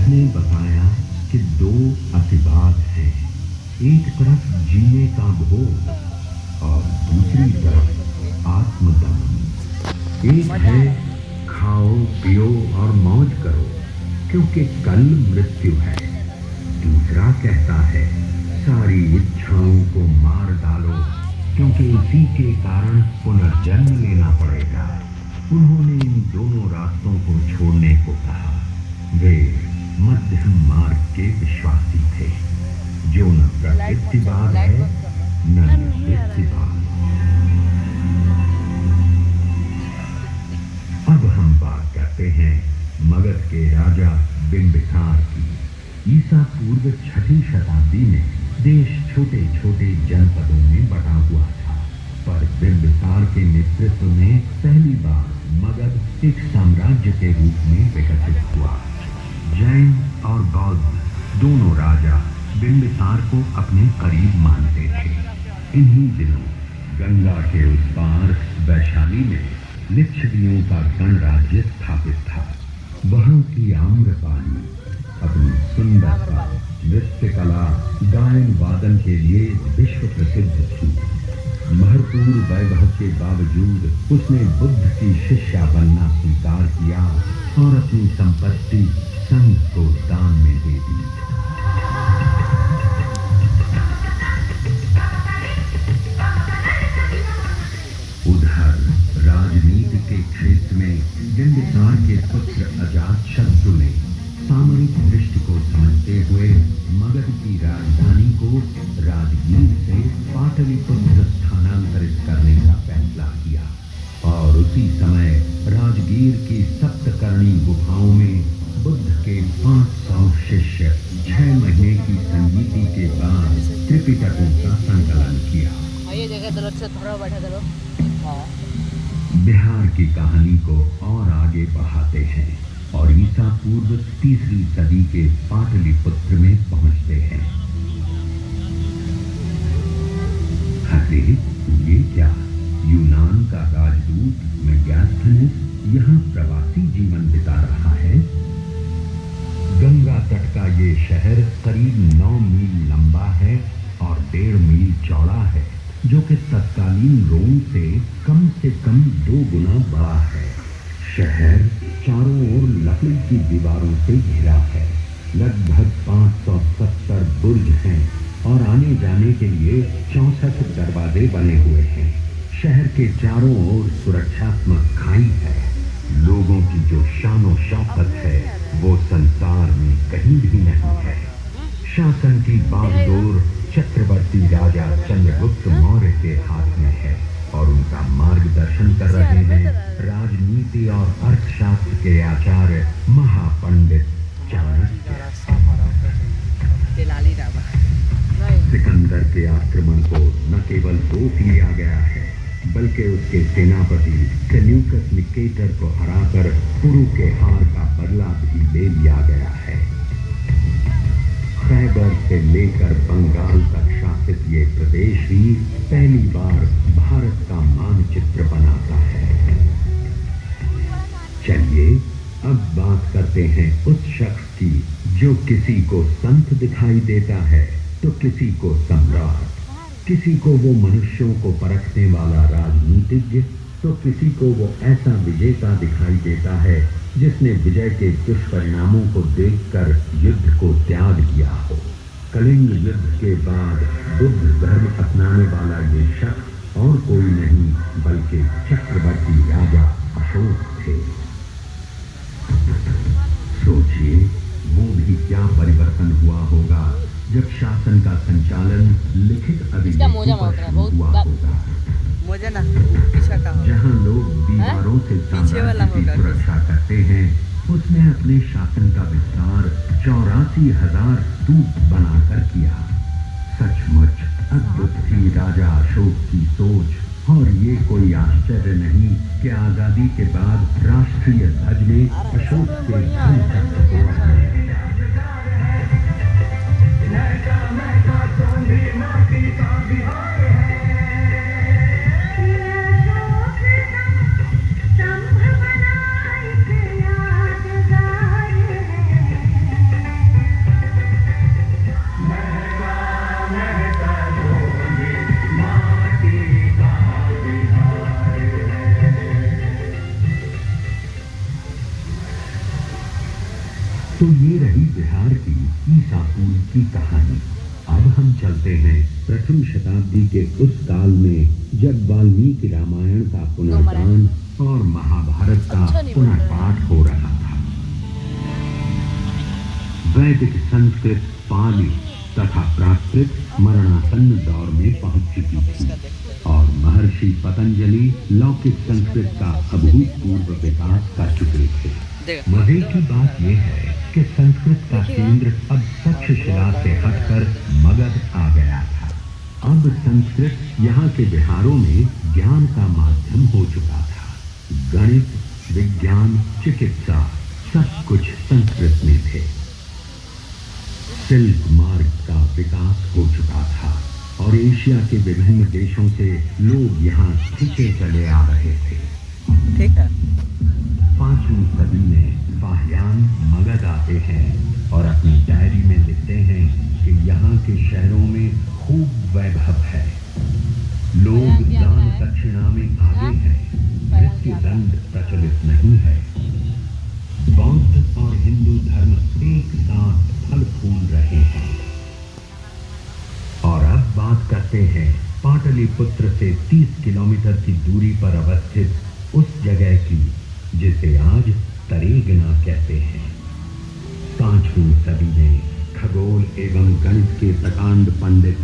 उसने बताया कि दो अतिबात हैं, एक तरफ जीने का भोग और दूसरी तरफ आत्मदान। एक है खाओ पियो और मौज करो क्योंकि कल मृत्यु है। दूसरा कहता है सारी इच्छाओं को मार डालो क्योंकि इसी के कारण पुनर्जन्म लेना पड़ेगा। उन्होंने इन दोनों रास्तों को छोड़ने को कहा। वे मध्यम मार्ग के विश्वासी थे जो न प्रवृत्तिवाद है न निवृत्तिवाद। अब हम बात करते हैं मगध के राजा बिंबिसार की। ईसा पूर्व 6वीं शताब्दी में देश छोटे छोटे जनपदों में बटा हुआ था, पर बिंबिसार के नेतृत्व में पहली बार मगध एक साम्राज्य के रूप में विकसित हुआ। जैन और बौद्ध दोनों राजा बिंबिसार को अपने करीब मानते थे। इन्हीं दिनों गंगा के उस पार वैशाली में लिच्छवियों का गणराज्य स्थापित था। वहां की आम्रपाली अपनी सुंदरता, नृत्य कला, गायन वादन के लिए विश्व प्रसिद्ध थी। भरपूर वैभव के बावजूद उसने बुद्ध की शिष्या बनना स्वीकार किया और अपनी संपत्ति संघ को दान में दे दी। उधर राजनीति के क्षेत्र में बिंबिसार के पुत्र अजातशत्रु ने सामरिक दृष्टि को समझते हुए मगध की राजधानी को राजगीर से पाटलिपुत्र स्थानांतरित करने का फैसला किया और उसी समय राजगीर की सप्तकर्णी गुफाओं में बुद्ध के 500 शिष्य 6 महीने की संगीति के बाद त्रिपिटकों का संकलन किया। बिहार की कहानी को और आगे बढ़ाते हैं और ईसा पूर्व 3री सदी के पाटलिपुत्र में पहुंचते हैं। अरे ये क्या, यूनान का राजदूत मेगास्थनीस यहाँ प्रवासी जीवन बिता रहा है। गंगा तट का ये शहर करीब 9 मील लंबा है और 1.5 मील चौड़ा है, जो कि तत्कालीन रोम से कम 2 गुना बड़ा है। शहर चारों ओर लकड़ी की दीवारों से घिरा है। लगभग 570 बुर्ज हैं और आने जाने के लिए 64 दरवाजे बने हुए हैं। शहर के चारों ओर सुरक्षात्मक खाई है। लोगों की जो शानो शौकत है वो संसार में कहीं भी नहीं है। शासन की बागडोर चक्रवर्ती राजा चंद्रगुप्त मौर्य के हाथ में है और उनका मार्गदर्शन कर रहे हैं राजनीति और अर्थशास्त्र के आचार्य महापंडित चाणक्य। सिकंदर के आक्रमण को न केवल रोक लिया गया है बल्कि उसके सेनापति सेल्यूकस निकेटर को हराकर पुरु के हार का बदला भी ले लिया गया है। खैबर से लेकर बंगाल तक शासित ये प्रदेश ही पहली बार भारत का मानचित्र बनाता है। चलिए अब बात करते हैं उस शख्स की जो किसी को संत दिखाई देता है तो किसी को सम्राट, किसी को वो मनुष्यों को परखने वाला राजनीतिज्ञ तो किसी को वो ऐसा विजेता दिखाई देता है जिसने विजय के दुष्परिणामों को देखकर युद्ध को त्याग दिया हो। कलिंग युद्ध के बाद बुद्ध धर्म अपनाने वाला ये शख्स और कोई नहीं बल्कि चक्रवर्ती राजा अशोक थे। सोचिए वो भी क्या परिवर्तन हुआ होगा जब शासन का संचालन लिखित अभिलेखों पर शुरू हुआ होगा। जहां लोग दीवारों से साम्राज्य की सुरक्षा करते हैं उसने अपने शासन का विस्तार 84,000 स्तूप बनाकर किया। सचमुच अद्भुत थी राजा अशोक की सोच और ये कोई आश्चर्य नहीं कि आजादी के बाद राष्ट्रीय ध्वज में अशोक के धन तख्त को अपनाया गया। तो ये रही बिहार की ईसा पूर्व की कहानी। अब हम चलते हैं प्रथम शताब्दी के उस काल में जब वाल्मीकि रामायण का पुनर्गान और महाभारत का पुनर्पाठ हो रहा था। वैदिक संस्कृत, पाली तथा प्राकृत मरणासन्न दौर में पहुंच चुकी थी और महर्षि पतंजलि लौकिक संस्कृत का अभूतपूर्व विकास कर चुके थे। मजे की बात यह है कि संस्कृत का केंद्र अब तक्षशिला से हटकर मगध आ गया था। अब संस्कृत यहाँ के बिहारों में ज्ञान का माध्यम हो चुका था। गणित, विज्ञान, चिकित्सा सब कुछ संस्कृत में थे। सिल्क मार्ग का विकास हो चुका था और एशिया के विभिन्न देशों से लोग यहाँ खिंचे चले आ रहे थे। ठीक है। 5वीं सदी में फाहियान मगध आते हैं और अपनी डायरी में लिखते हैं कि यहाँ के शहरों में खूब वैभव है, लोग दान दक्षिणा में आगे हैं, मृत्यु दंड प्रचलित नहीं है। बौद्ध और हिंदू धर्म एक साथ फल फूल रहे हैं। और अब बात करते हैं पाटलिपुत्र से 30 किलोमीटर की दूरी पर अवस्थित उस जगह की जिसे आज तरेगना कहते हैं। 5वीं सदी में खगोल एवं गणित के प्रकांड पंडित